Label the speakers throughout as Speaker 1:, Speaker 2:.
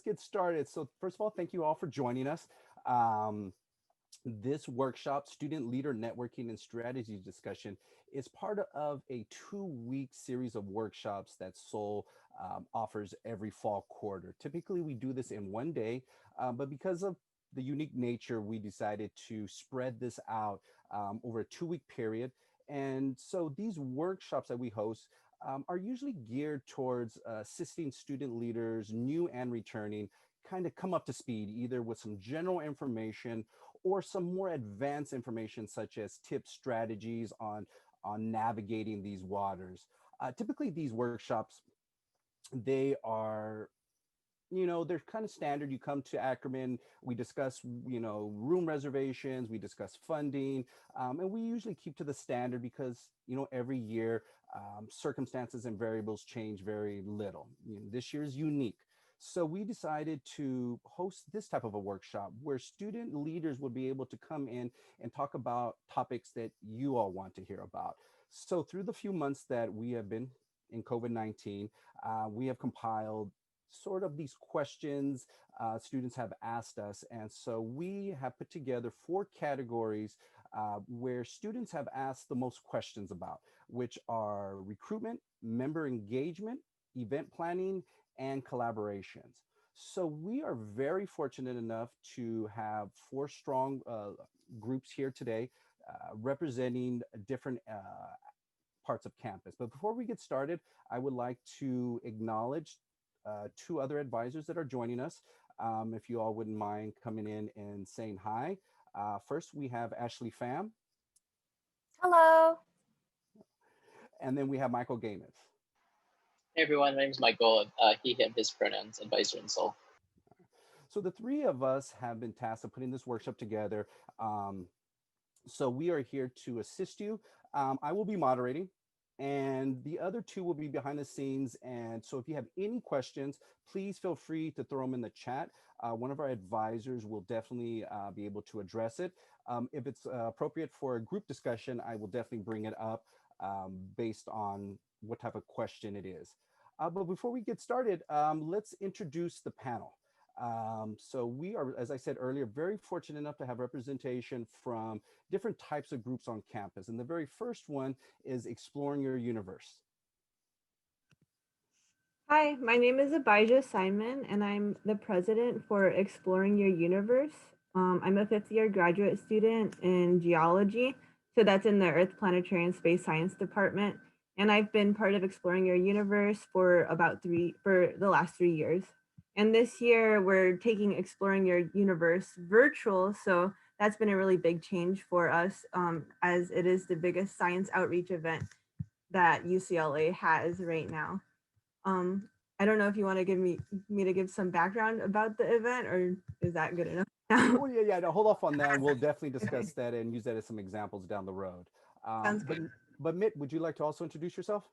Speaker 1: get started. So first of all, thank you all for joining us. Um, this workshop, Student Leader Networking and Strategy Discussion, is part of a 2-week series of workshops that Soul offers every fall quarter. Typically, we do this in one day, but because of the unique nature, we decided to spread this out over a 2-week period. And so these workshops that we host are usually geared towards assisting student leaders, new and returning, kind of come up to speed, either with some general information or some more advanced information such as tips, strategies on navigating these waters. Typically, these workshops, they are, they're kind of standard. You come to Ackerman, we discuss, room reservations, we discuss funding, and we usually keep to the standard because, every year circumstances and variables change very little. This year is unique. So we decided to host this type of a workshop where student leaders would be able to come in and talk about topics that you all want to hear about. So through the few months that we have been in COVID-19, we have compiled sort of these questions students have asked us. And so we have put together 4 categories where students have asked the most questions about, which are recruitment, member engagement, event planning, and collaborations. So we are very fortunate enough to have 4 strong groups here today representing different parts of campus. But before we get started, I would like to acknowledge 2 other advisors that are joining us. If you all wouldn't mind coming in and saying hi. First, we have Ashley Pham.
Speaker 2: Hello.
Speaker 1: And then we have Michael Gaines.
Speaker 3: Hey everyone, my name is Michael. He, him, his pronouns, advisor in Seoul.
Speaker 1: So the 3 of us have been tasked with putting this workshop together. So we are here to assist you. I will be moderating, and the other 2 will be behind the scenes. And so if you have any questions, please feel free to throw them in the chat. One of our advisors will definitely be able to address it. If it's appropriate for a group discussion, I will definitely bring it up based on what type of question it is. But before we get started, let's introduce the panel. So we are, as I said earlier, very fortunate enough to have representation from different types of groups on campus. And the very first one is Exploring Your Universe.
Speaker 2: Hi, my name is Abijah Simon, and I'm the president for Exploring Your Universe. I'm a 5th-year graduate student in geology, so that's in the Earth, Planetary, and Space Science department. And I've been part of Exploring Your Universe for the last 3 years. And this year we're taking Exploring Your Universe virtual, so that's been a really big change for us, as it is the biggest science outreach event that UCLA has right now. I don't know if you want to give me to give some background about the event, or is that good enough now?
Speaker 1: Oh, yeah. No, hold off on that. We'll definitely discuss that and use that as some examples down the road.
Speaker 2: Sounds good.
Speaker 1: But Mitt, would you like to also introduce yourself?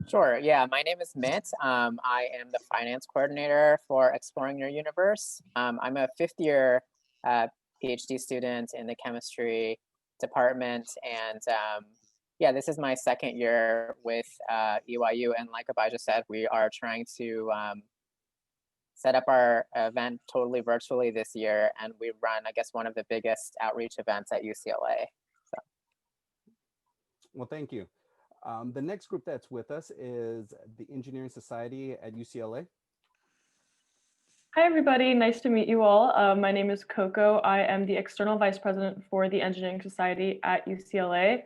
Speaker 3: Sure, yeah, my name is Mitt. I am the finance coordinator for Exploring Your Universe. I'm a 5th-year PhD student in the chemistry department. And yeah, this is my 2nd year with EYU. And like Abijah said, we are trying to set up our event totally virtually this year. And we run, I guess, one of the biggest outreach events at UCLA. So.
Speaker 1: Well, thank you. The next group that's with us is the Engineering Society at UCLA.
Speaker 4: Hi, everybody. Nice to meet you all. My name is Coco. I am the External Vice President for the Engineering Society at UCLA.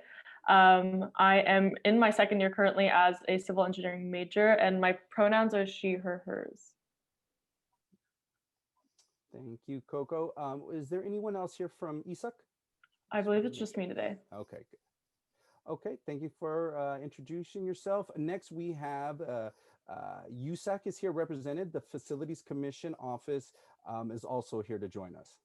Speaker 4: I am in my 2nd year currently as a civil engineering major, and my pronouns are she, her, hers.
Speaker 1: Thank you, Coco. Is there anyone else here from ESUC?
Speaker 4: I believe it's just me today.
Speaker 1: Okay, good. Okay, thank you for introducing yourself. Next, we have USAC is here represented. The Facilities Commission Office is also here to join us.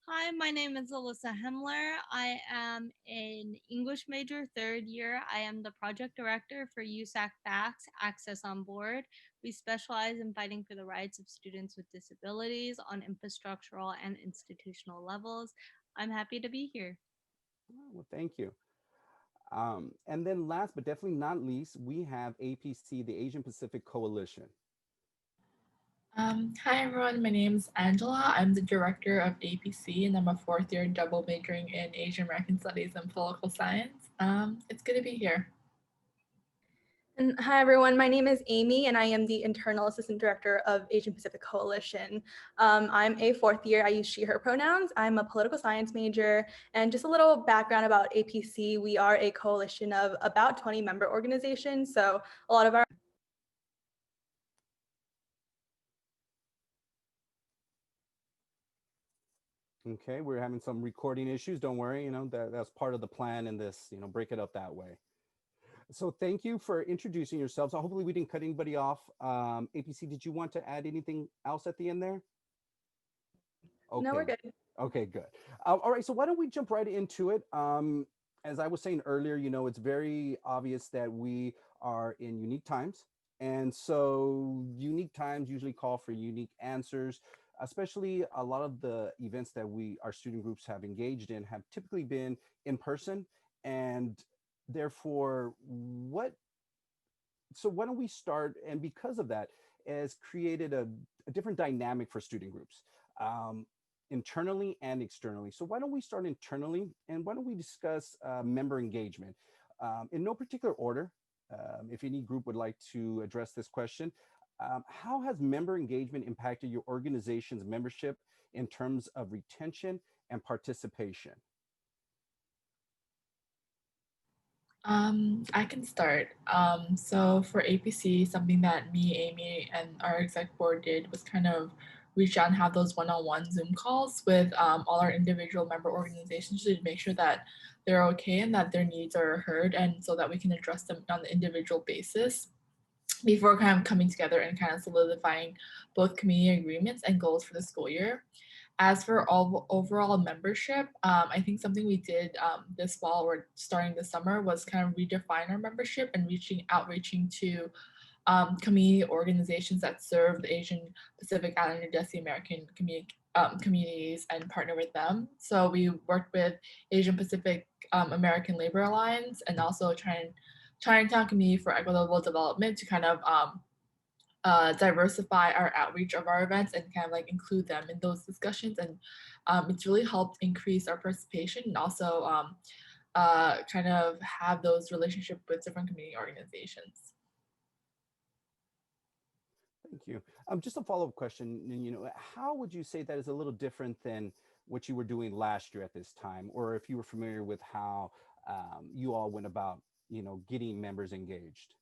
Speaker 5: Hi, my name is Alyssa Hemler. I am an English major, 3rd year. I am the project director for USAC FACTS, Access on Board. We specialize in fighting for the rights of students with disabilities on infrastructural and institutional levels. I'm happy to be here.
Speaker 1: Well, thank you. And then last but definitely not least, we have APC, the Asian Pacific Coalition.
Speaker 6: Hi everyone, my name is Angela. I'm the director of APC and I'm a fourth year double majoring in Asian American Studies and Political Science. It's good to be here.
Speaker 7: And hi everyone, my name is Amy and I am the Internal Assistant Director of Asian Pacific Coalition. I'm a fourth year, I use she, her pronouns. I'm a political science major, and just a little background about APC. We are a coalition of about 20 member organizations. So a lot of our
Speaker 1: Okay, we're having some recording issues. Don't worry, that's part of the plan in this, break it up that way. So thank you for introducing yourselves. Hopefully we didn't cut anybody off. APC, did you want to add anything else at the end there? Okay.
Speaker 7: No, we're good.
Speaker 1: Okay, good. All right, so why don't we jump right into it? As I was saying earlier, it's very obvious that we are in unique times. And so unique times usually call for unique answers, especially a lot of the events that our student groups have engaged in have typically been in person. And therefore, why don't we start? And because of that, has created a different dynamic for student groups. Internally and externally. So why don't we start internally, and why don't we discuss member engagement in no particular order. If any group would like to address this question, how has member engagement impacted your organization's membership in terms of retention and participation?
Speaker 6: I can start. So for APC, something that me, Amy, and our exec board did was kind of reach out and have those one-on-one Zoom calls with all our individual member organizations to make sure that they're okay and that their needs are heard, and so that we can address them on the individual basis before kind of coming together and kind of solidifying both community agreements and goals for the school year. As for overall membership, I think something we did this fall or starting this summer was kind of redefine our membership and outreaching to community organizations that serve the Asian Pacific Islander Desi American communities and partner with them. So we worked with Asian Pacific American Labor Alliance and also Chinatown Community for Equitable Development to kind of diversify our outreach of our events and kind of like include them in those discussions. And it's really helped increase our participation and also kind of have those relationships with different community organizations.
Speaker 1: Thank you. Just a follow-up question. How would you say that is a little different than what you were doing last year at this time, or if you were familiar with how you all went about, getting members engaged?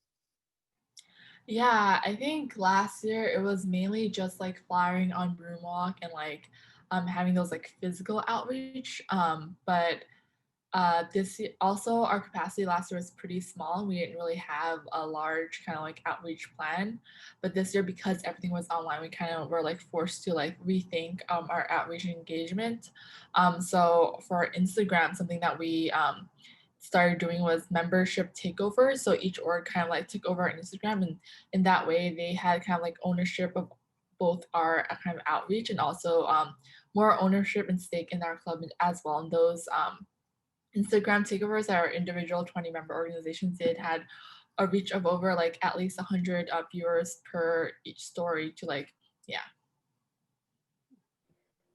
Speaker 6: Yeah, I think last year it was mainly just like flyering on Broomwalk and like having those like physical outreach. But this year, also our capacity last year was pretty small. We didn't really have a large kind of like outreach plan. But this year, because everything was online, we kind of were like forced to like rethink our outreach and engagement. So for Instagram, something that we started doing was membership takeovers. So each org kind of like took over our Instagram, and in that way they had kind of like ownership of both our kind of outreach and also more ownership and stake in our club as well. And those Instagram takeovers that our individual 20 member organizations did had a reach of over like at least 100 viewers per each story to like, yeah.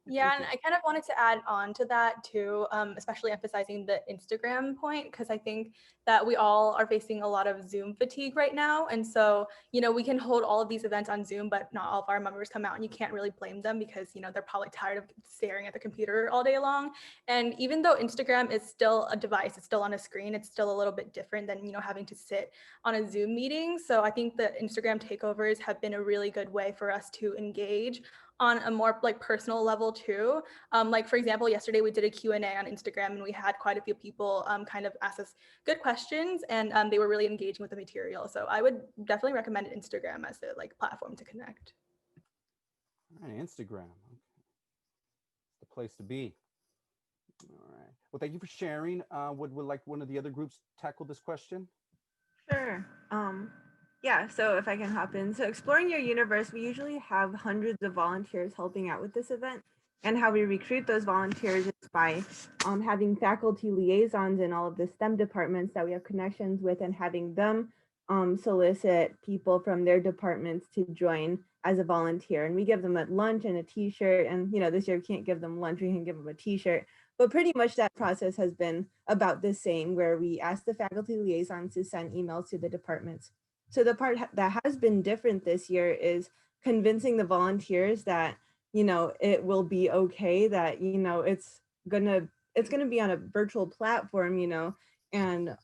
Speaker 7: Yeah, and I kind of wanted to add on to that too, especially emphasizing the Instagram point, because I think that we all are facing a lot of Zoom fatigue right now. And so, we can hold all of these events on Zoom, but not all of our members come out, and you can't really blame them because, they're probably tired of staring at the computer all day long. And even though Instagram is still a device, it's still on a screen, it's still a little bit different than, having to sit on a Zoom meeting. So I think the Instagram takeovers have been a really good way for us to engage on a more like personal level too. Like for example, yesterday we did a Q&A on Instagram and we had quite a few people kind of ask us good questions, and they were really engaging with the material. So I would definitely recommend Instagram as a like platform to connect.
Speaker 1: All right, Instagram. Okay. It's the place to be. All right. Well, thank you for sharing. Would like one of the other groups tackle this question?
Speaker 2: Sure. Yeah, so if I can hop in. So Exploring Your Universe, we usually have hundreds of volunteers helping out with this event. And how we recruit those volunteers is by having faculty liaisons in all of the STEM departments that we have connections with, and having them solicit people from their departments to join as a volunteer, and we give them a lunch and a t-shirt. And this year we can't give them lunch, we can give them a t-shirt, but pretty much that process has been about the same, where we ask the faculty liaisons to send emails to the departments. So the part that has been different this year is convincing the volunteers that it will be okay, that it's gonna be on a virtual platform, and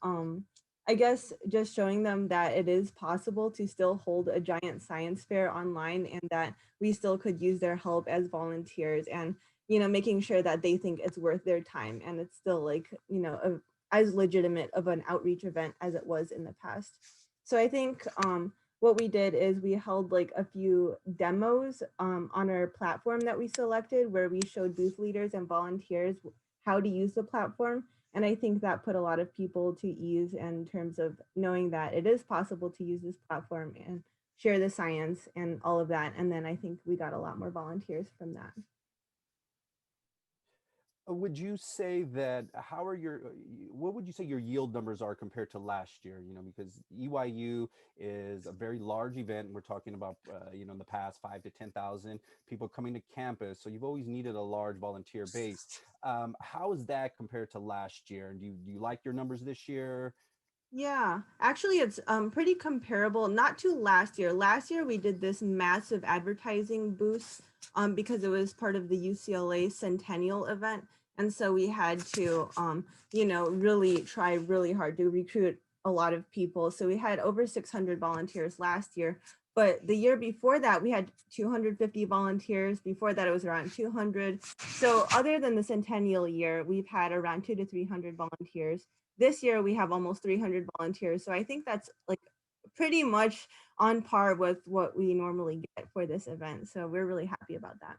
Speaker 2: I guess just showing them that it is possible to still hold a giant science fair online, and that we still could use their help as volunteers, and making sure that they think it's worth their time, and it's still like as legitimate of an outreach event as it was in the past. So I think what we did is we held like a few demos on our platform that we selected, where we showed booth leaders and volunteers how to use the platform. And I think that put a lot of people to ease in terms of knowing that it is possible to use this platform and share the science and all of that. And then I think we got a lot more volunteers from that.
Speaker 1: Would you say that what would you say your yield numbers are compared to last year? Because EYU is a very large event. We're talking about, in the past 5 to 10,000 people coming to campus. So you've always needed a large volunteer base. How is that compared to last year? And do you like your numbers this year?
Speaker 2: Yeah, actually, it's pretty comparable, not to last year. Last year, we did this massive advertising boost because it was part of the UCLA Centennial event. And so we had to, really try really hard to recruit a lot of people. So we had over 600 volunteers last year. But the year before that, we had 250 volunteers. Before that, it was around 200. So other than the Centennial year, we've had around 200 to 300 volunteers. This year we have almost 300 volunteers. So I think that's like pretty much on par with what we normally get for this event. So we're really happy about that.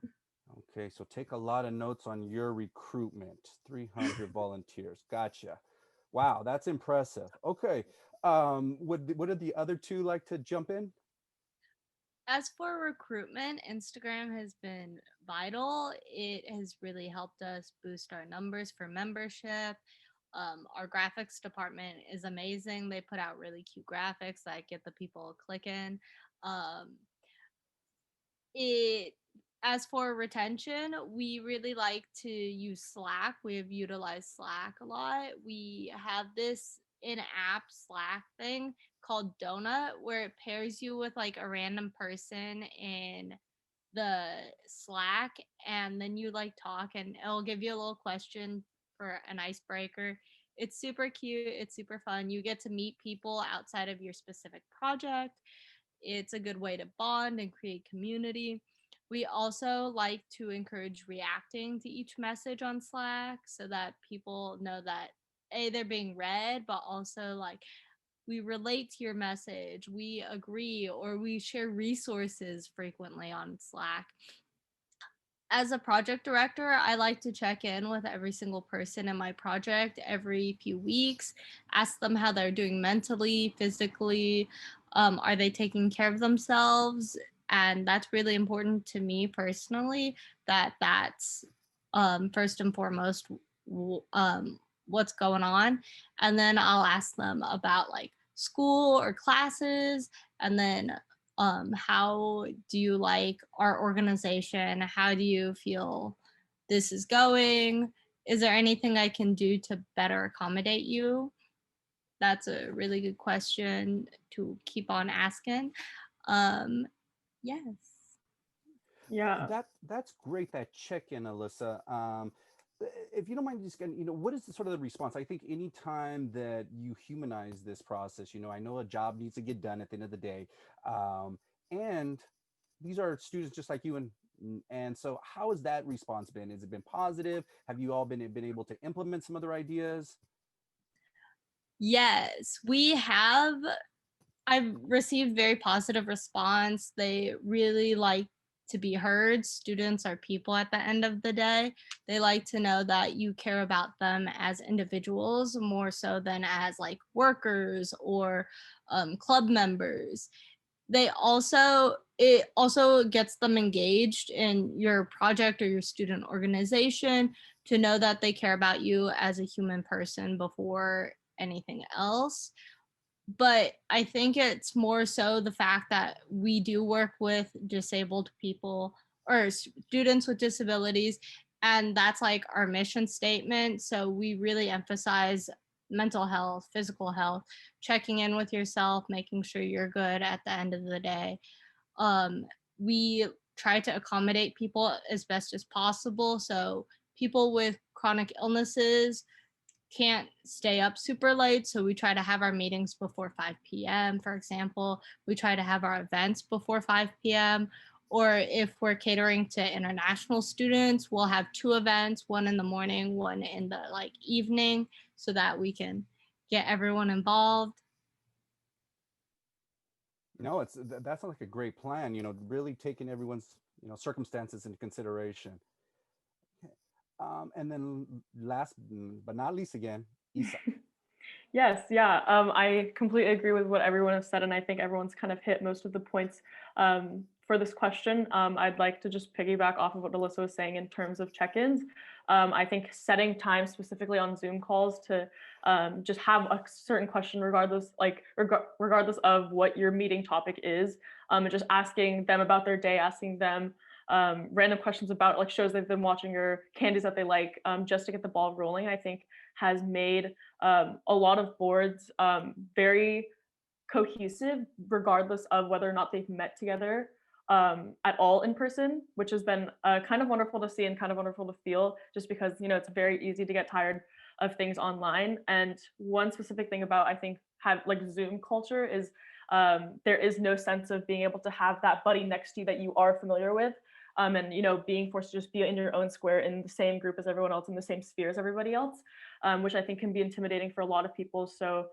Speaker 1: Okay, so take a lot of notes on your recruitment. 300 volunteers. Gotcha. Wow, that's impressive. Okay. What did the other two like to jump in?
Speaker 5: As for recruitment, Instagram has been vital. It has really helped us boost our numbers for membership. Our graphics department is amazing. They put out really cute graphics that get the people clicking. Um, it As for retention, we really like to use Slack. We have utilized Slack a lot. We have this in-app Slack thing called Donut, where it pairs you with like a random person in the Slack, and then you like talk, and it'll give you a little question for an icebreaker. It's super cute, it's super fun. You get to meet people outside of your specific project. It's a good way to bond and create community. We also like to encourage reacting to each message on Slack so that people know that they're being read, but also like we relate to your message, we agree, or we share resources frequently on Slack. As a project director, I like to check in with every single person in my project every few weeks, ask them how they're doing mentally, physically, are they taking care of themselves? And that's really important to me personally, that's first and foremost what's going on. And then I'll ask them about like school or classes, and then how do you like our organization? How do you feel this is going? Is there anything I can do to better accommodate you? That's a really good question to keep on asking. Yes.
Speaker 4: Yeah.
Speaker 1: That's great, that check-in, Alyssa. If you don't mind just getting, what is the sort of the response? I think anytime that you humanize this process, I know a job needs to get done at the end of the day. And these are students just like you, and so how has that response been? Has it been positive? Have you all been able to implement some other ideas?
Speaker 5: Yes, we have. I've received very positive response. They really like to be heard. Students are people at the end of the day. They like to know that you care about them as individuals more so than as like workers or club members. It also gets them engaged in your project or your student organization, to know that they care about you as a human person before anything else. but I think it's more so the fact that we do work with disabled people or students with disabilities, and that's like our mission statement. So we really emphasize mental health, physical health, checking in with yourself, making sure you're good at the end of the day. We try to accommodate people as best as possible. So people with chronic illnesses can't stay up super late, so we try to have our meetings before 5 p.m. For example, we try to have our events before 5 p.m. Or if we're catering to international students, we'll have two events, one in the morning, one in the like evening, so that we can get everyone involved.
Speaker 1: No, that sounds like a great plan. Really taking everyone's circumstances into consideration. And then last but not least, again, Isa.
Speaker 4: Yes, yeah, I completely agree with what everyone has said, and I think everyone's kind of hit most of the points for this question. I'd like to just piggyback off of what Alyssa was saying in terms of check-ins. I think setting time specifically on Zoom calls to just have a certain question regardless of what your meeting topic is, and just asking them about their day, asking them random questions about like shows they've been watching or candies that they like, just to get the ball rolling, I think has made a lot of boards very cohesive, regardless of whether or not they've met together at all in person, which has been kind of wonderful to see and kind of wonderful to feel, just because it's very easy to get tired of things online. And one specific thing about I think have like Zoom culture is there is no sense of being able to have that buddy next to you that you are familiar with. And being forced to just be in your own square in the same group as everyone else, in the same sphere as everybody else, which I think can be intimidating for a lot of people. So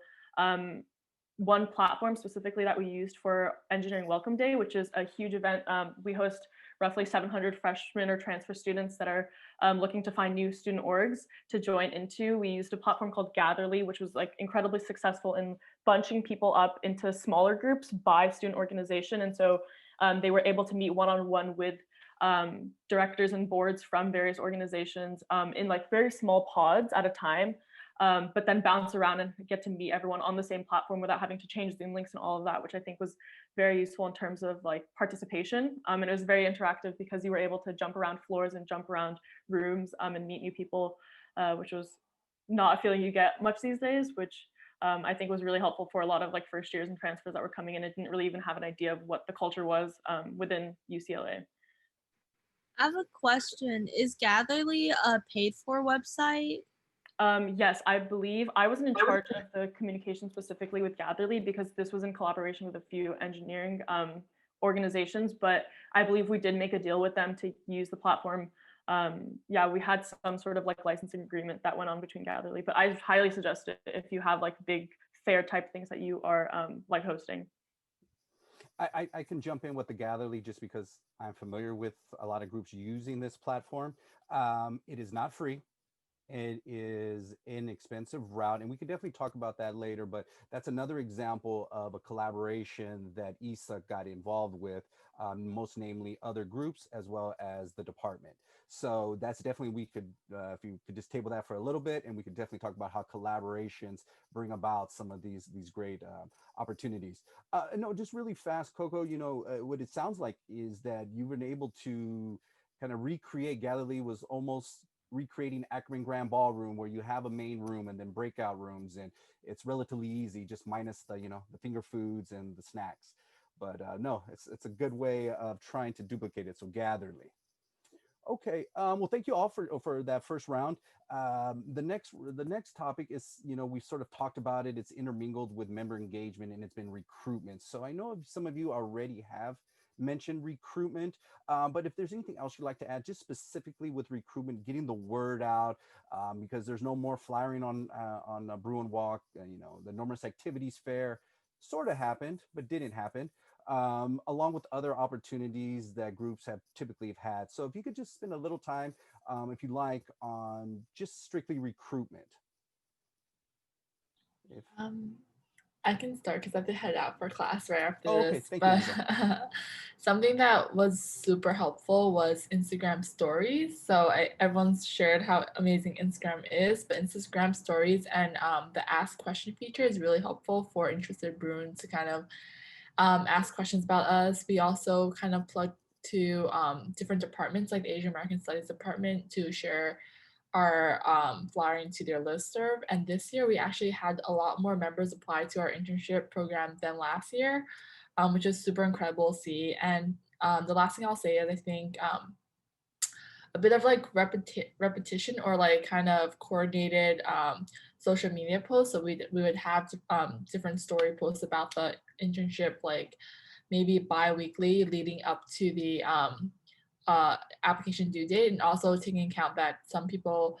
Speaker 4: one platform specifically that we used for Engineering Welcome Day, which is a huge event. We host roughly 700 freshmen or transfer students that are looking to find new student orgs to join into. We used a platform called Gatherly, which was like incredibly successful in bunching people up into smaller groups by student organization. And so they were able to meet one-on-one with directors and boards from various organizations in like very small pods at a time, but then bounce around and get to meet everyone on the same platform without having to change Zoom links and all of that, which I think was very useful in terms of like participation. And it was very interactive because you were able to jump around floors and jump around rooms and meet new people, which was not a feeling you get much these days, which I think was really helpful for a lot of like first years and transfers that were coming in and didn't really even have an idea of what the culture was within UCLA.
Speaker 5: I have a question. Is Gatherly a paid for website?
Speaker 4: Yes, I believe I wasn't in charge of the communication specifically with Gatherly because this was in collaboration with a few engineering organizations, but I believe we did make a deal with them to use the platform. Yeah, we had some sort of like licensing agreement that went on between Gatherly, but I highly suggest it if you have like big fair type things that you are like hosting.
Speaker 1: I can jump in with the Gatherly just because I'm familiar with a lot of groups using this platform. It is not free. It is an expensive route, and we can definitely talk about that later, but that's another example of a collaboration that ISA got involved with, most namely other groups as well as the department. So that's definitely, we could, if you could just table that for a little bit, and we could definitely talk about how collaborations bring about some of these great opportunities. No, just really fast, Coco, what it sounds like is that you've been able to kind of recreate. Galilee was almost recreating Ackerman Grand Ballroom, where you have a main room and then breakout rooms, and it's relatively easy, just minus the the finger foods and the snacks. But no, it's a good way of trying to duplicate it. So Gatherly. Okay. Well, thank you all for that first round. The next topic is, we've sort of talked about it. It's intermingled with member engagement, and it's been recruitment. So I know some of you already have mentioned recruitment, but if there's anything else you'd like to add, just specifically with recruitment, getting the word out, because there's no more flyering on Bruin Walk. The Enormous Activities Fair sort of happened, but didn't happen, along with other opportunities that groups have typically had. So if you could just spend a little time, if you like, on just strictly recruitment.
Speaker 6: I can start because I have to head out for class right after
Speaker 1: Oh, okay.
Speaker 6: this.
Speaker 1: Thank you,
Speaker 6: But
Speaker 1: Angela.
Speaker 6: something that was super helpful was Instagram stories. So everyone's shared how amazing Instagram is, but Instagram stories and the ask question feature is really helpful for interested Bruins to kind of ask questions about us. We also kind of plug to different departments like the Asian American Studies department to share our flyering to their listserv. And this year we actually had a lot more members apply to our internship program than last year, which is super incredible to see. And the last thing I'll say is I think a bit of like repetition or like kind of coordinated social media posts. So we would have different story posts about the internship, like maybe bi-weekly leading up to the application due date, and also taking account that some people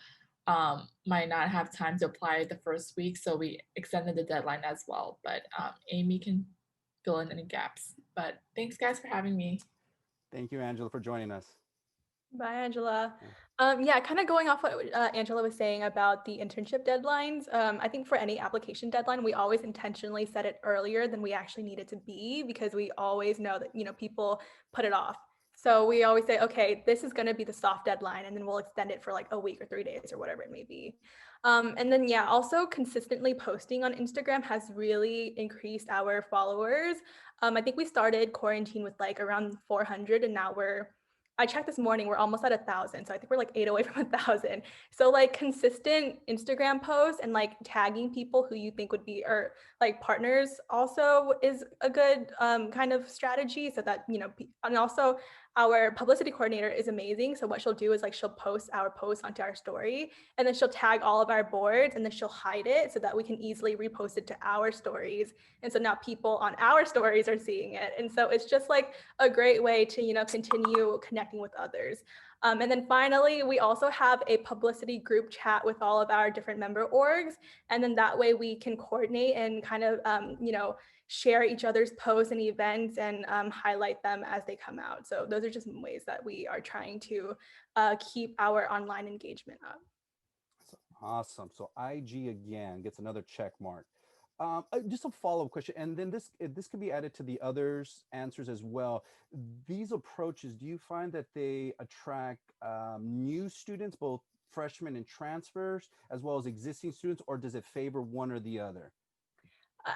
Speaker 6: might not have time to apply the first week, so we extended the deadline as well. But Amy can fill in any gaps. But thanks guys for having me.
Speaker 1: Thank you, Angela, for joining us.
Speaker 7: Bye, Angela. Yeah, kind of going off what Angela was saying about the internship deadlines. I think for any application deadline, we always intentionally set it earlier than we actually need it to be, because we always know that, you know, people put it off. So we always say, okay, this is going to be the soft deadline, and then we'll extend it for like a week or 3 days or whatever it may be. And then, yeah, also consistently posting on Instagram has really increased our followers. I think we started quarantine with like around 400, and now I checked this morning, we're almost at 1,000. So I think we're like 8 away from 1,000. So like consistent Instagram posts and like tagging people who you think would be, or like partners also is a good kind of strategy, so that, you know, and also our publicity coordinator is amazing. So what she'll do is like, she'll post our posts onto our story, and then she'll tag all of our boards, and then she'll hide it so that we can easily repost it to our stories. And so now people on our stories are seeing it. And so it's just like a great way to, you know, continue connecting with others. And then finally, we also have a publicity group chat with all of our different member orgs. And then that way we can coordinate and kind of, you know, share each other's posts and events, and highlight them as they come out. So those are just some ways that we are trying to keep our online engagement up.
Speaker 1: Awesome. So IG again gets another check mark. Just a follow-up question, and then this could be added to the others' answers as well. These approaches, do you find that they attract new students, both freshmen and transfers, as well as existing students, or does it favor one or the other?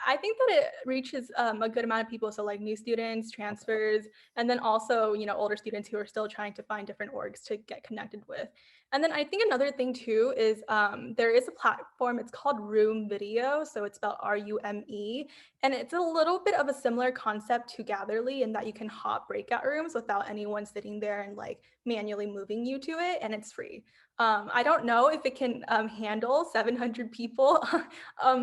Speaker 7: I think that it reaches a good amount of people. So like new students, transfers, and then also, you know, older students who are still trying to find different orgs to get connected with. And then I think another thing too is there is a platform, it's called Room Video. So it's spelled RUME. And it's a little bit of a similar concept to Gatherly, in that you can hop breakout rooms without anyone sitting there and like manually moving you to it, and it's free. I don't know if it can handle 700 people,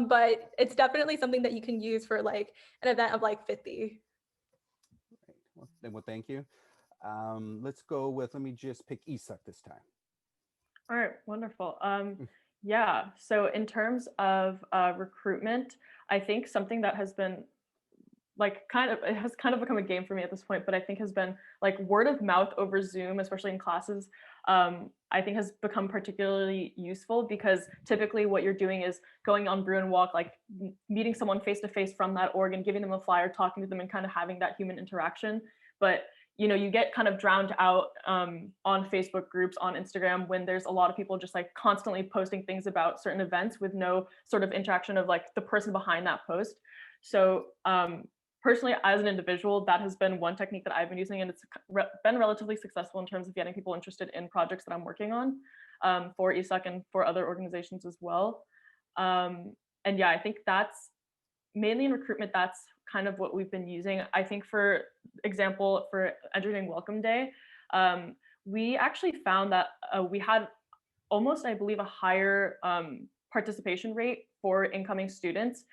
Speaker 7: but it's definitely something that you can use for like an event of like 50.
Speaker 1: Right. Well, thank you. Let's go with, let me just pick Isak this time.
Speaker 4: All right, wonderful. Yeah, so in terms of recruitment, I think something that has been like it has kind of become a game for me at this point, but I think has been like word of mouth over Zoom, especially in classes, I think has become particularly useful, because typically what you're doing is going on Bruin Walk, like meeting someone face to face from that org and giving them a flyer, talking to them, and kind of having that human interaction. But you know, you get kind of drowned out on Facebook groups, on Instagram, when there's a lot of people just like constantly posting things about certain events with no sort of interaction of like the person behind that post. So personally, as an individual, that has been one technique that I've been using, and it's been relatively successful in terms of getting people interested in projects that I'm working on for ESAC and for other organizations as well. And yeah, I think that's mainly in recruitment, that's kind of what we've been using. I think, for example, for Engineering Welcome Day, we actually found that we had almost, I believe, a higher participation rate for incoming students,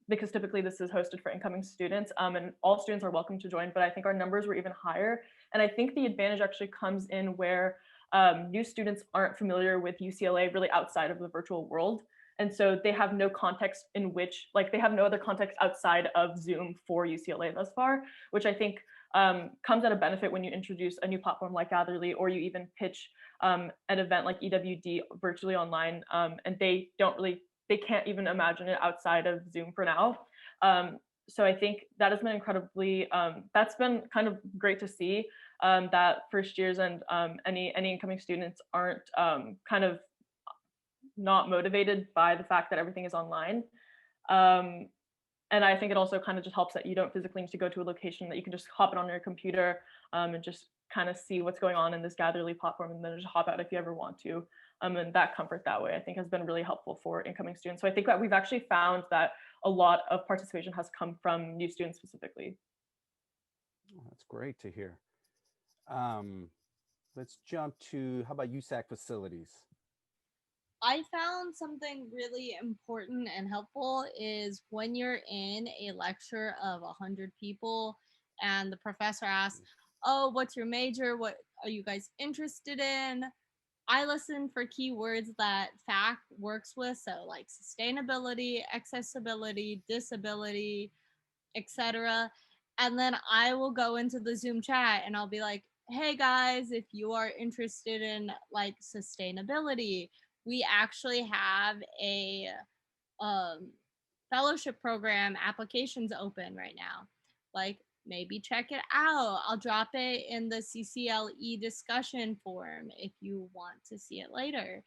Speaker 4: because typically this is hosted for incoming students, and all students are welcome to join, but I think our numbers were even higher. And I think the advantage actually comes in where new students aren't familiar with UCLA really outside of the virtual world. And so they have no context in which, like, they have no other context outside of Zoom for UCLA thus far, which I think comes at a benefit when you introduce a new platform like Gatherly, or you even pitch an event like EWD virtually online, and they don't really they can't even imagine it outside of Zoom for now. So I think that has been incredibly, that's been kind of great to see, that first years and any incoming students aren't kind of not motivated by the fact that everything is online. And I think it also kind of just helps that you don't physically need to go to a location, that you can just hop it on your computer and just kind of see what's going on in this Gatherly platform, and then just hop out if you ever want to. And that comfort that way, I think, has been really helpful for incoming students. So I think that we've actually found that a lot of participation has come from new students specifically.
Speaker 1: Oh, that's great to hear. Um, let's jump to, how about USAC facilities?
Speaker 5: I found something really important and helpful is when you're in a lecture of 100 people and the professor asks, oh, what's your major? What are you guys interested in? I listen for keywords that FAC works with. So like sustainability, accessibility, disability, etc. And then I will go into the Zoom chat and I'll be like, hey guys, if you are interested in like sustainability, we actually have a um, fellowship program applications open right now. Like, maybe check it out. I'll drop it in the CCLE discussion forum if you want to see it later.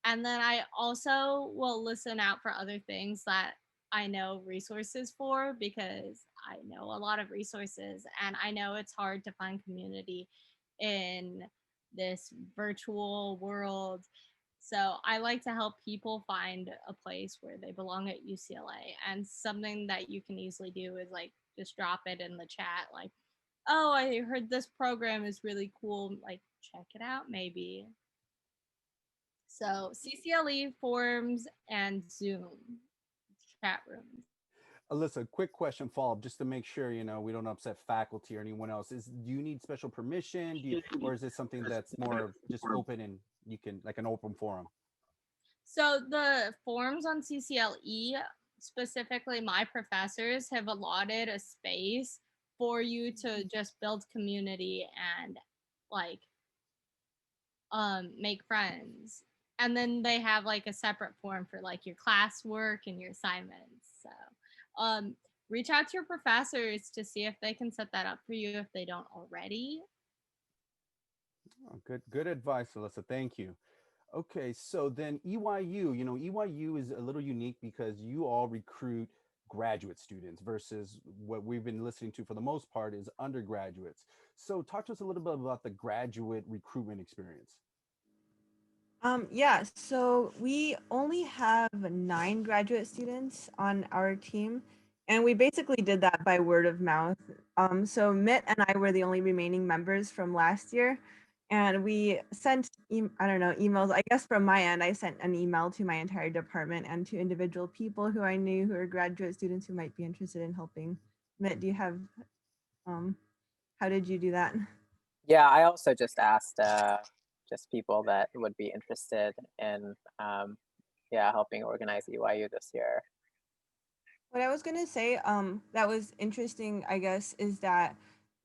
Speaker 5: And then I also will listen out for other things that I know resources for, because I know a lot of resources and I know it's hard to find community in this virtual world. So I like to help people find a place where they belong at UCLA. And something that you can easily do is like just drop it in the chat, like, oh, I heard this program is really cool. Like, check it out, maybe. So CCLE forums and Zoom chat rooms.
Speaker 1: Alyssa, quick question follow-up just to make sure, we don't upset faculty or anyone else. Do you need special permission? Or is this something that's more of just open and you can, like an open forum?
Speaker 5: So the forums on CCLE, specifically my professors, have allotted a space for you to just build community and like make friends. And then they have like a separate forum for like your classwork and your assignments. So reach out to your professors to see if they can set that up for you if they don't already.
Speaker 1: Oh, good advice, Alyssa. Thank you. Okay, so then EYU, EYU is a little unique because you all recruit graduate students versus what we've been listening to for the most part is undergraduates. So talk to us a little bit about the graduate recruitment experience.
Speaker 2: Yeah, so we only have 9 graduate students on our team, and we basically did that by word of mouth. So Mitt and I were the only remaining members from last year, and we sent, emails. I guess from my end, I sent an email to my entire department and to individual people who I knew who are graduate students who might be interested in helping. Mitt, do you have, how did you do that?
Speaker 3: Yeah, I also just asked just people that would be interested in helping organize EYU this year.
Speaker 2: What I was going to say that was interesting, I guess, is that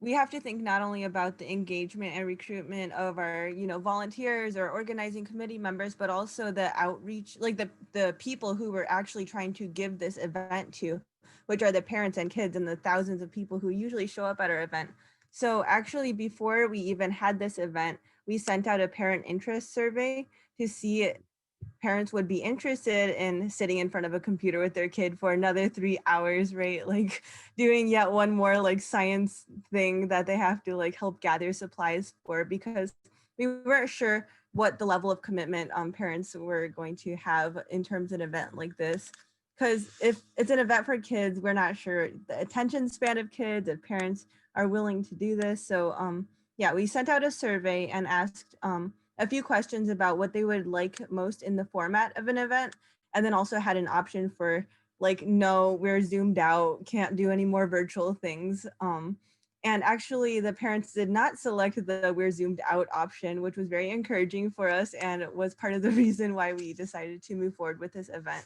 Speaker 2: we have to think not only about the engagement and recruitment of our, volunteers or organizing committee members, but also the outreach, like the people who we're actually trying to give this event to, which are the parents and kids and the thousands of people who usually show up at our event. So actually, before we even had this event, we sent out a parent interest survey to see parents would be interested in sitting in front of a computer with their kid for another 3 hours, right? Like doing yet one more like science thing that they have to like help gather supplies for, because we weren't sure what the level of commitment parents were going to have in terms of an event like this. Because if it's an event for kids, we're not sure the attention span of kids, if parents are willing to do this. So yeah, we sent out a survey and asked a few questions about what they would like most in the format of an event, and then also had an option for like, no, we're zoomed out, can't do any more virtual things. And actually the parents did not select the we're zoomed out option, which was very encouraging for us and was part of the reason why we decided to move forward with this event.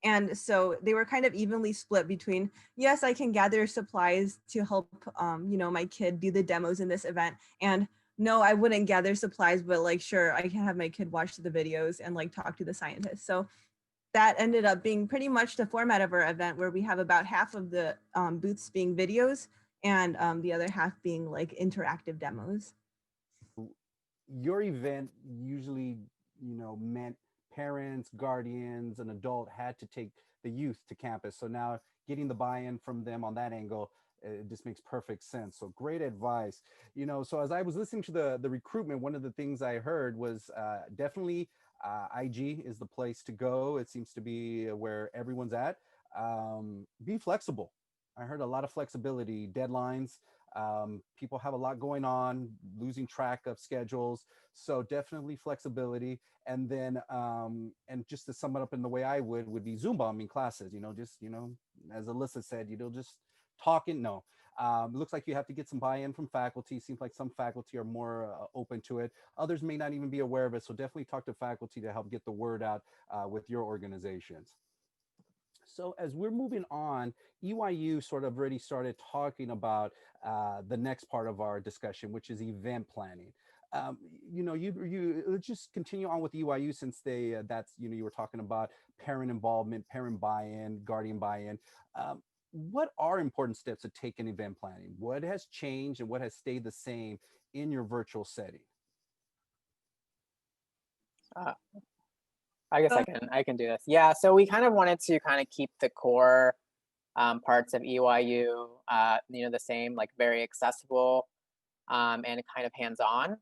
Speaker 2: And so they were kind of evenly split between, yes, I can gather supplies to help, my kid do the demos in this event, and no, I wouldn't gather supplies, but like, sure, I can have my kid watch the videos and like talk to the scientists. So that ended up being pretty much the format of our event, where we have about half of the booths being videos and the other half being like interactive demos.
Speaker 1: Your event usually, meant parents, guardians, an adult had to take the youth to campus. So now getting the buy-in from them on that angle, it just makes perfect sense. So great advice. So as I was listening to the recruitment, one of the things I heard was definitely IG is the place to go. It seems to be where everyone's at. Be flexible. I heard a lot of flexibility, deadlines. People have a lot going on, losing track of schedules. So definitely flexibility. And then, and just to sum it up in the way I would be Zoom bombing classes, just, as Alyssa said, just talking. No, it looks like you have to get some buy-in from faculty. Seems like some faculty are more open to it. Others may not even be aware of it. So definitely talk to faculty to help get the word out with your organizations. So as we're moving on, EYU sort of already started talking about the next part of our discussion, which is event planning. You let's just continue on with EYU since that's you were talking about parent involvement, parent buy-in, guardian buy-in. What are important steps to take in event planning? What has changed and what has stayed the same in your virtual setting?
Speaker 3: Uh, I guess I can do this. Yeah, so we kind of wanted to kind of keep the core parts of EYU, the same, like very accessible and kind of hands-on.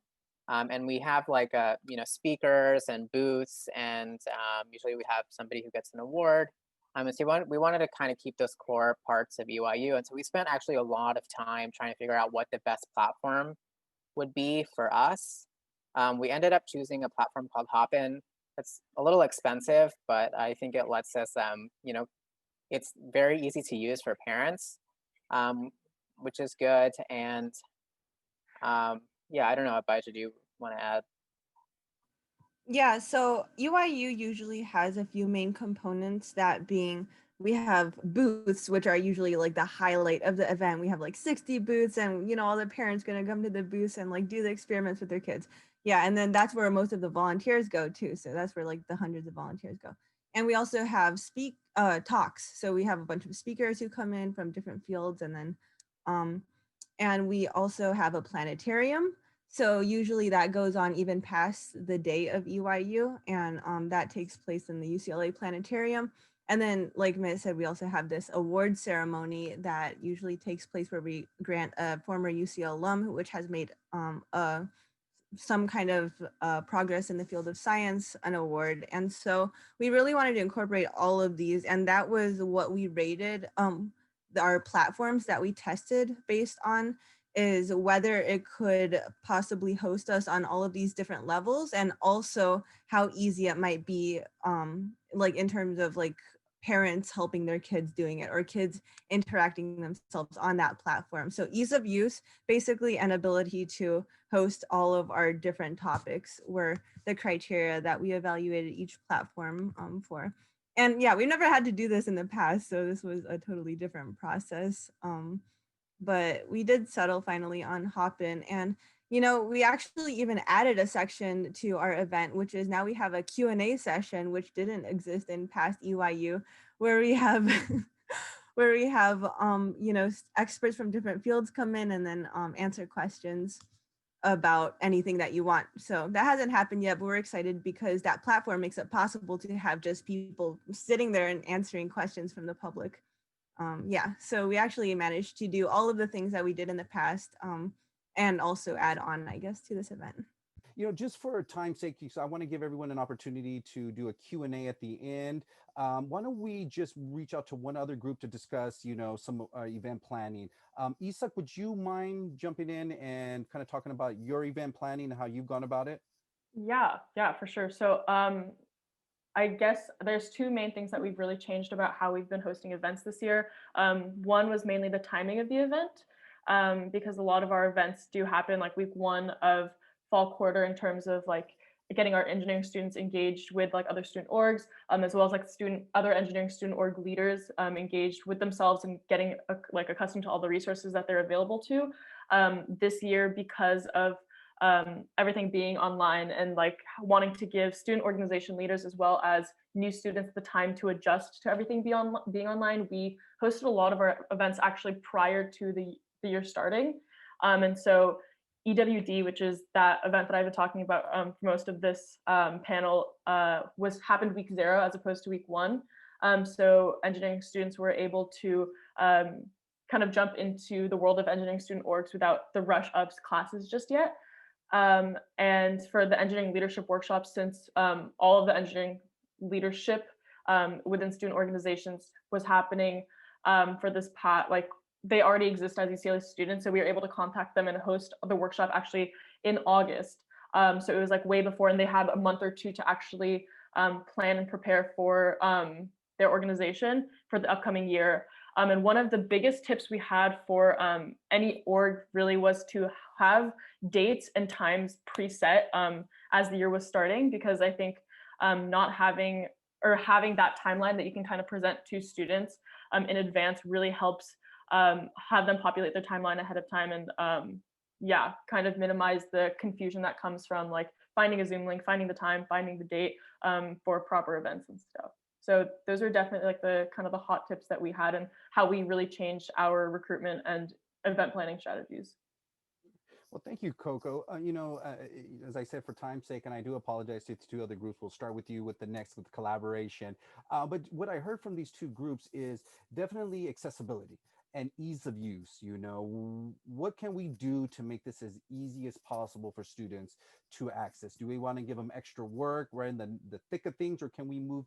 Speaker 3: And we have like speakers and booths, and usually we have somebody who gets an award. And so we wanted to kind of keep those core parts of EYU, and so we spent actually a lot of time trying to figure out what the best platform would be for us. We ended up choosing a platform called Hopin. It's a little expensive, but I think it lets us, it's very easy to use for parents, which is good. And yeah, I don't know, Abijah, do you want to add?
Speaker 2: Yeah, so EYU usually has a few main components, that being we have booths, which are usually like the highlight of the event. We have like 60 booths, and all the parents gonna come to the booths and like do the experiments with their kids. Yeah, and then that's where most of the volunteers go too. So that's where like the hundreds of volunteers go. And we also have talks. So we have a bunch of speakers who come in from different fields, and then and we also have a planetarium. So usually that goes on even past the day of EYU, and that takes place in the UCLA Planetarium. And then, like Mitt said, we also have this award ceremony that usually takes place where we grant a former UCL alum, which has made some kind of progress in the field of science, an award. And so we really wanted to incorporate all of these, and that was what we rated our platforms that we tested based on, is whether it could possibly host us on all of these different levels, and also how easy it might be, like in terms of like parents helping their kids doing it, or kids interacting themselves on that platform. So ease of use, basically, and ability to host all of our different topics were the criteria that we evaluated each platform for. And yeah, we've never had to do this in the past, so this was a totally different process. But we did settle finally on Hopin, and we actually even added a section to our event, which is now we have a Q&A session, which didn't exist in past EYU, where we have where we have experts from different fields come in and then answer questions about anything that you want. So that hasn't happened yet, but we're excited because that platform makes it possible to have just people sitting there and answering questions from the public. Yeah, so we actually managed to do all of the things that we did in the past, and also add on, I guess, to this event.
Speaker 1: Just for time's sake, so I want to give everyone an opportunity to do a Q&A at the end. Why don't we just reach out to one other group to discuss, some event planning. Isak, would you mind jumping in and kind of talking about your event planning and how you've gone about it?
Speaker 4: Yeah, for sure. So I guess there's two main things that we've really changed about how we've been hosting events this year. One was mainly the timing of the event, because a lot of our events do happen like week 1 of fall quarter, in terms of like getting our engineering students engaged with like other student orgs, as well as like other engineering student org leaders engaged with themselves and getting like accustomed to all the resources that they're available to. This year, because of everything being online and like wanting to give student organization leaders as well as new students the time to adjust to everything being online, we hosted a lot of our events actually prior to the year starting. And so EWD, which is that event that I've been talking about for most of this panel, happened week 0 as opposed to week 1. So engineering students were able to kind of jump into the world of engineering student orgs without the rush of classes just yet. And for the engineering leadership workshops, since all of the engineering leadership within student organizations was happening for this like they already exist as UCLA students, so we were able to contact them and host the workshop actually in August. So it was like way before, and they had a month or 2 to actually plan and prepare for their organization for the upcoming year. And one of the biggest tips we had for any org really was to have dates and times preset as the year was starting, because I think not having that timeline that you can kind of present to students in advance really helps have them populate their timeline ahead of time and yeah, kind of minimize the confusion that comes from like finding a Zoom link, finding the time, finding the date for proper events and stuff. So those are definitely like the kind of the hot tips that we had and how we really changed our recruitment and event planning strategies.
Speaker 1: Well, thank you, Coco. As I said, for time's sake, and I do apologize to the 2 other groups, we'll start with you with with collaboration. But what I heard from these 2 groups is definitely accessibility and ease of use. What can we do to make this as easy as possible for students to access? Do we want to give them extra work? We're in the thick of things, or can we move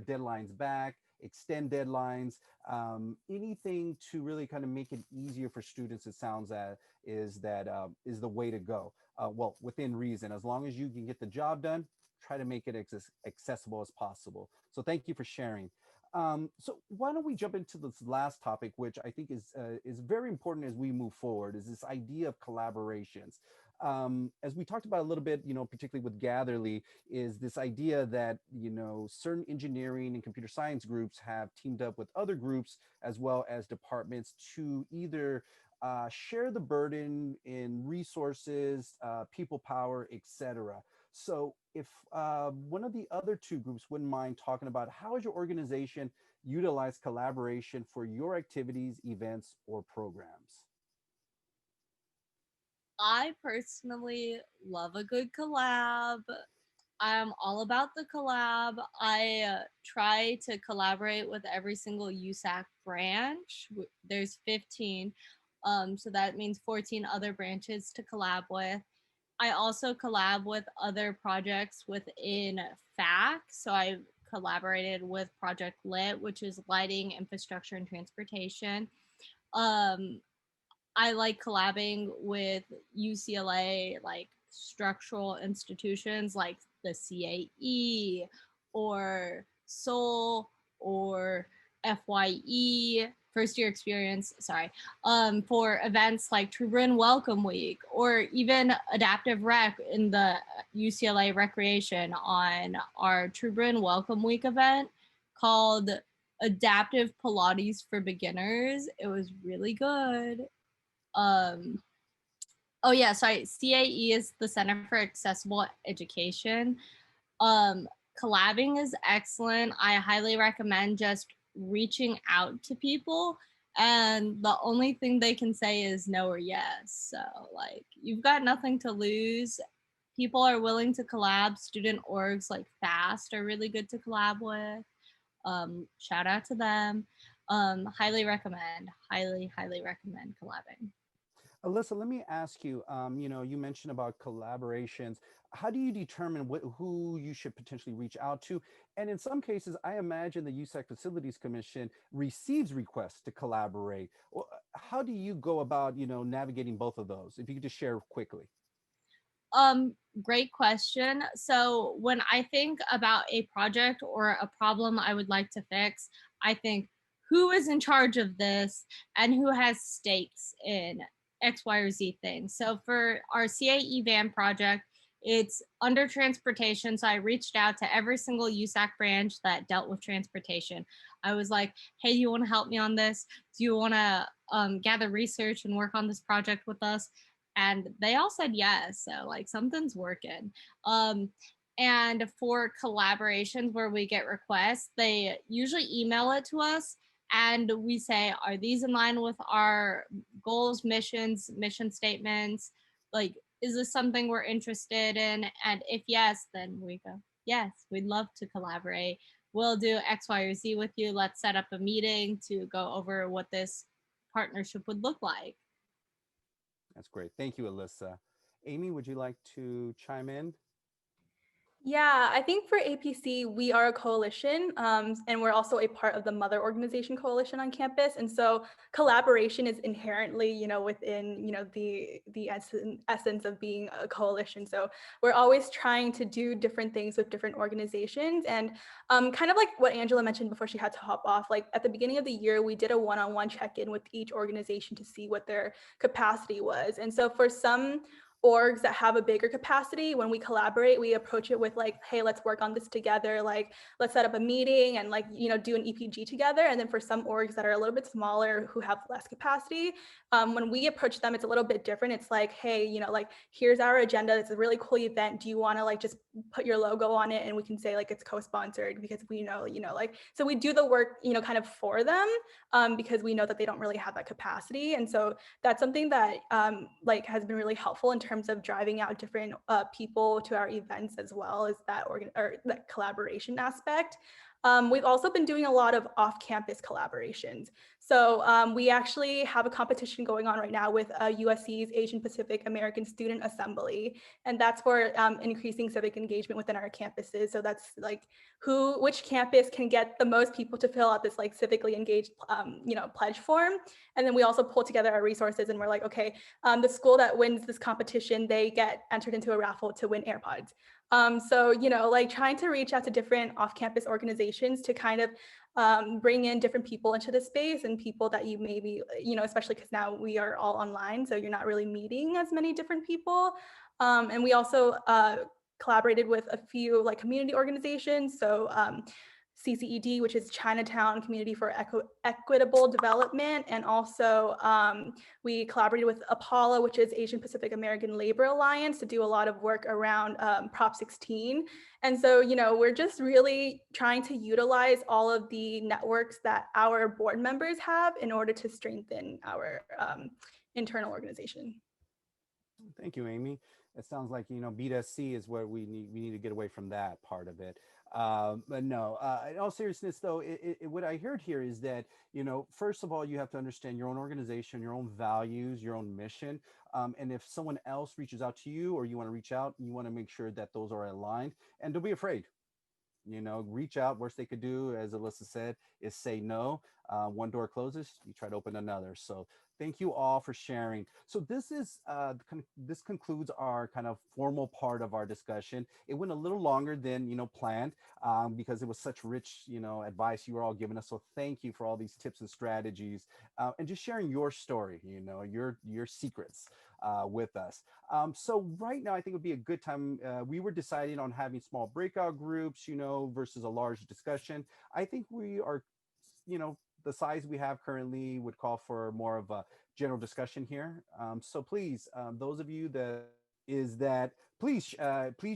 Speaker 1: deadlines back, extend deadlines, anything to really kind of make it easier for students? It sounds that is the way to go. Well, within reason, as long as you can get the job done, try to make it accessible as possible. So thank you for sharing. So why don't we jump into this last topic, which I think is very important as we move forward, is this idea of collaborations. As we talked about a little bit, particularly with Gatherly, is this idea that, certain engineering and computer science groups have teamed up with other groups as well as departments to either share the burden in resources, people power, etc. So if one of the other 2 groups wouldn't mind talking about how has your organization utilized collaboration for your activities, events, or programs?
Speaker 5: I personally love a good collab. I'm all about the collab. I try to collaborate with every single USAC branch. There's 15, so that means 14 other branches to collab with. I also collab with other projects within FAC. So I collaborated with Project Lit, which is lighting, infrastructure, and transportation. I like collabing with UCLA, like structural institutions like the CAE or SOL or FYE, first year experience, sorry, for events like True Bryn Welcome Week, or even Adaptive Rec in the UCLA Recreation on our True Bryn Welcome Week event called Adaptive Pilates for Beginners. It was really good. Oh yeah, sorry, CAE is the Center for Accessible Education. Collabing is excellent. I highly recommend just reaching out to people, and the only thing they can say is no or yes. So like you've got nothing to lose. People are willing to collab. Student orgs like FAST are really good to collab with. Shout out to them. Highly recommend collabing.
Speaker 1: Alyssa, let me ask you, you mentioned about collaborations. How do you determine who you should potentially reach out to? And in some cases, I imagine the USAC Facilities Commission receives requests to collaborate. How do you go about, navigating both of those? If you could just share quickly.
Speaker 5: Great question. So when I think about a project or a problem I would like to fix, I think who is in charge of this and who has stakes in X, Y, or Z thing. So for our CAE van project, it's under transportation. So I reached out to every single USAC branch that dealt with transportation. I was like, hey, do you want to help me on this? Do you want to gather research and work on this project with us? and they all said yes. So like something's working. And for collaborations where we get requests, they usually email it to us and we say, are these in line with our goals, missions, mission statements? Like, is this something we're interested in? And if yes, then we go, yes, we'd love to collaborate. We'll do X, Y, or Z with you. Let's set up a meeting to go over what this partnership would look like.
Speaker 1: That's great. Thank you, Alyssa. Amy, would you like to chime in?
Speaker 7: Yeah, I think for APC, we are a coalition, and we're also a part of the Mother Organization Coalition on campus. And so collaboration is inherently, within, the essence of being a coalition. So we're always trying to do different things with different organizations. And kind of like what Angela mentioned before she had to hop off, like at the beginning of the year, we did a one-on-one check-in with each organization to see what their capacity was. And so for some orgs that have a bigger capacity, when we collaborate, we approach it with like, hey, let's work on this together, like let's set up a meeting and like do an EPG together. And then for some orgs that are a little bit smaller who have less capacity, when we approach them, it's a little bit different. It's like, hey, like here's our agenda, it's a really cool event, do you want to like just put your logo on it and we can say like it's co-sponsored, because we know, like, so we do the work kind of for them, because we know that they don't really have that capacity. And so that's something that like has been really helpful in terms of driving out different people to our events, as well as that that collaboration aspect. We've also been doing a lot of off-campus collaborations. So we actually have a competition going on right now with USC's Asian Pacific American Student Assembly, and that's for increasing civic engagement within our campuses. So that's like which campus can get the most people to fill out this like civically engaged, pledge form. And then we also pull together our resources and we're like, okay, the school that wins this competition, they get entered into a raffle to win AirPods. So, like trying to reach out to different off-campus organizations to kind of bring in different people into the space, and people that you maybe, especially because now we are all online, so you're not really meeting as many different people. And we also collaborated with a few like community organizations. So CCED, which is Chinatown Community for Equitable Development. And also we collaborated with Apollo, which is Asian Pacific American Labor Alliance, to do a lot of work around Prop 16. And so, we're just really trying to utilize all of the networks that our board members have in order to strengthen our internal organization.
Speaker 1: Thank you, Amy. It sounds like B2C is where we need to get away from that part of it. But no, in all seriousness, though, what I heard here is that first of all, you have to understand your own organization, your own values, your own mission, and if someone else reaches out to you or you want to reach out, you want to make sure that those are aligned, and don't be afraid. Reach out. Worst they could do, as Alyssa said, is say no. One door closes, you try to open another. So thank you all for sharing. So this concludes our kind of formal part of our discussion. It went a little longer than planned, because it was such rich advice you were all giving us. So thank you for all these tips and strategies, and just sharing your story, your secrets with us. So right now, I think it would be a good time. We were deciding on having small breakout groups, versus a large discussion. I think we are, the size we have currently would call for more of a general discussion here. So please, those of you please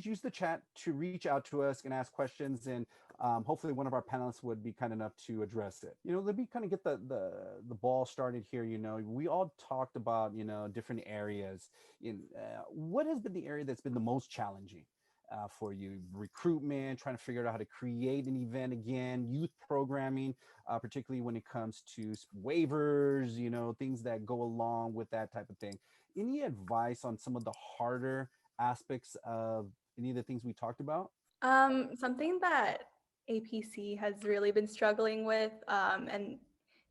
Speaker 1: use the chat to reach out to us and ask questions, and hopefully one of our panelists would be kind enough to address it. Let me kind of get the ball started here. We all talked about different areas. What has been the area that's been the most challenging for you? Recruitment, trying to figure out how to create an event again, youth programming, particularly when it comes to waivers, things that go along with that type of thing. Any advice on some of the harder aspects of any of the things we talked about?
Speaker 7: Something that APC has really been struggling with, and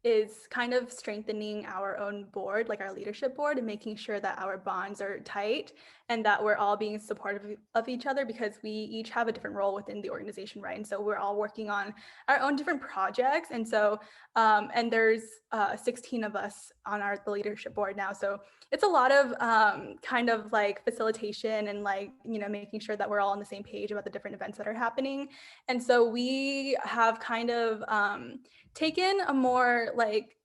Speaker 7: is kind of strengthening our own board, like our leadership board, and making sure that our bonds are tight and that we're all being supportive of each other, because we each have a different role within the organization, right? And so we're all working on our own different projects. And so, and there's 16 of us on the leadership board now. So it's a lot of kind of like facilitation and like, making sure that we're all on the same page about the different events that are happening. And so we have kind of taken a more like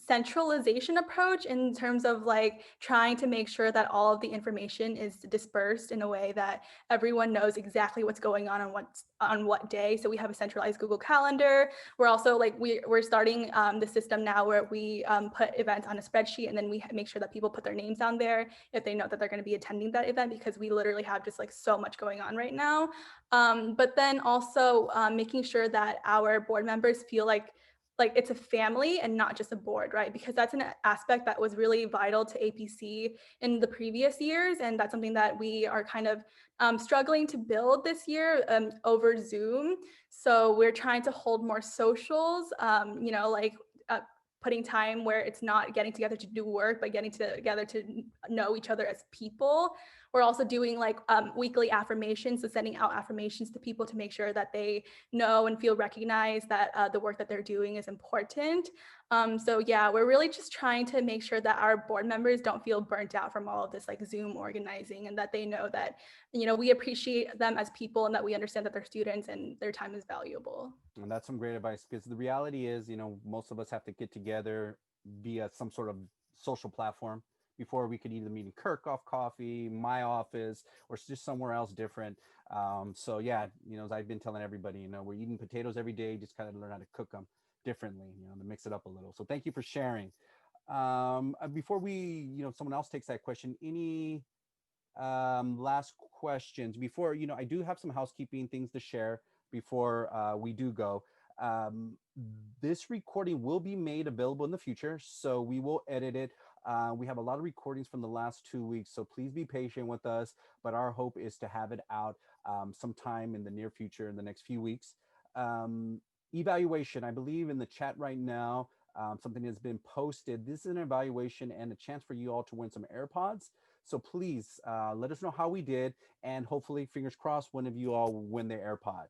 Speaker 7: centralization approach in terms of like trying to make sure that all of the information is dispersed in a way that everyone knows exactly what's going on what day. So we have a centralized Google Calendar. We're also like we're starting the system now where we put events on a spreadsheet, and then we make sure that people put their names down there if they know that they're going to be attending that event, because we literally have just like so much going on right now. But then also making sure that our board members feel like it's a family and not just a board, right? Because that's an aspect that was really vital to APC in the previous years. And that's something that we are kind of struggling to build this year over Zoom. So we're trying to hold more socials, like putting time where it's not getting together to do work, but getting together to know each other as people. We're also doing like weekly affirmations, so sending out affirmations to people to make sure that they know and feel recognized that the work that they're doing is important. So yeah, we're really just trying to make sure that our board members don't feel burnt out from all of this like Zoom organizing, and that they know that, we appreciate them as people and that we understand that they're students and their time is valuable.
Speaker 1: And that's some great advice, because the reality is, most of us have to get together via some sort of social platform before we could either meet in Kirkhoff Coffee, my office, or just somewhere else different. So yeah, as I've been telling everybody, we're eating potatoes every day, just kind of learn how to cook them differently, to mix it up a little. So thank you for sharing. Before we, someone else takes that question, any last questions before, I do have some housekeeping things to share before we do go. This recording will be made available in the future, so we will edit it. We have a lot of recordings from the last 2 weeks, so please be patient with us, but our hope is to have it out sometime in the near future, in the next few weeks. Evaluation, I believe in the chat right now, something has been posted. This is an evaluation and a chance for you all to win some AirPods. So please let us know how we did, and hopefully, fingers crossed, one of you all will win the AirPod.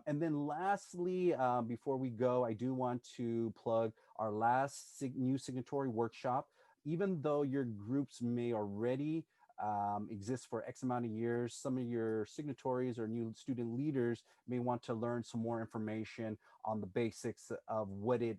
Speaker 1: And then lastly, before we go, I do want to plug our last new signatory workshop. Even though your groups may already exist for X amount of years, some of your signatories or new student leaders may want to learn some more information on the basics of what it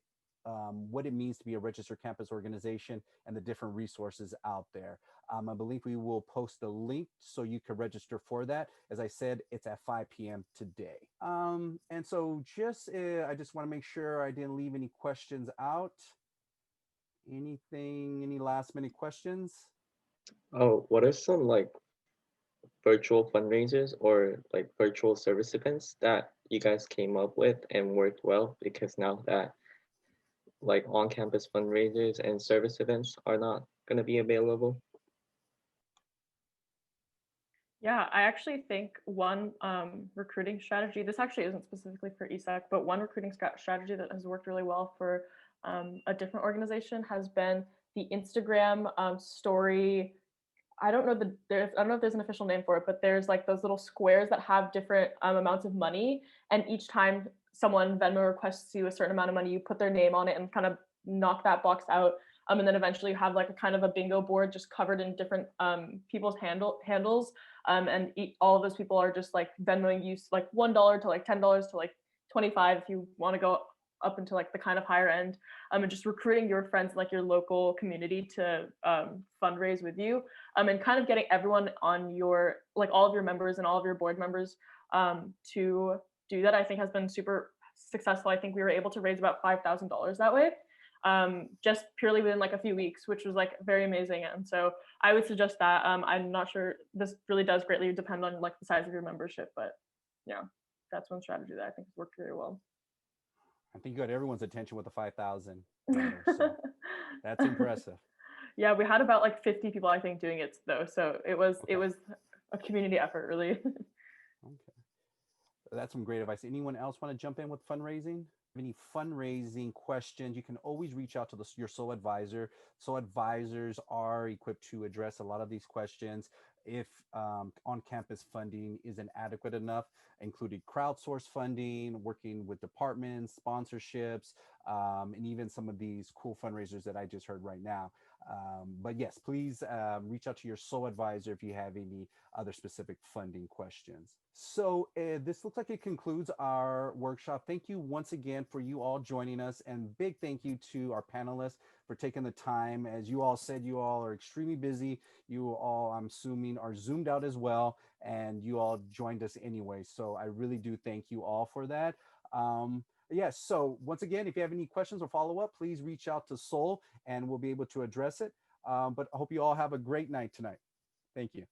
Speaker 1: means to be a registered campus organization and the different resources out there. I believe we will post the link so you can register for that. As I said, it's at 5 p.m. today. And so I just want to make sure I didn't leave any questions out. Any last minute questions?
Speaker 8: Oh, what are some like virtual fundraisers or like virtual service events that you guys came up with and worked well? Because now that like on-campus fundraisers and service events are not going to be available.
Speaker 4: Yeah, I actually think one recruiting strategy, this actually isn't specifically for ESAC, but one recruiting strategy that has worked really well for a different organization has been the Instagram story. I don't know if there's an official name for it, but there's like those little squares that have different amounts of money, and each time someone Venmo requests you a certain amount of money, you put their name on it and kind of knock that box out. And then eventually you have like a kind of a bingo board just covered in different people's handles. And all of those people are just like Venmoing you like $1 to like $10 to like 25 if you want to go up into like the kind of higher end, and just recruiting your friends, like your local community, to fundraise with you, and kind of getting everyone on your, like all of your members and all of your board members to do that, I think has been super successful. I think we were able to raise about $5,000 that way, just purely within like a few weeks, which was like very amazing. And so I would suggest that. I'm not sure, this really does greatly depend on like the size of your membership, but yeah, that's one strategy that I think has worked very well.
Speaker 1: I think you got everyone's attention with the 5,000. So that's impressive.
Speaker 4: Yeah, we had about like 50 people, I think, doing it though. So it was a community effort, really.
Speaker 1: Okay. That's some great advice. Anyone else want to jump in with fundraising? Any fundraising questions, you can always reach out to your SOL advisor. SOL advisors are equipped to address a lot of these questions. If on-campus funding isn't adequate enough, including crowdsource funding, working with departments, sponsorships, and even some of these cool fundraisers that I just heard right now. But yes, please reach out to your sole advisor if you have any other specific funding questions. So this looks like it concludes our workshop. Thank you once again for you all joining us, and big thank you to our panelists for taking the time. As you all said, you all are extremely busy. You all, I'm assuming, are zoomed out as well, and you all joined us anyway. So I really do thank you all for that. Yes, so once again, if you have any questions or follow up, please reach out to Sol and we'll be able to address it. But I hope you all have a great night tonight. Thank you.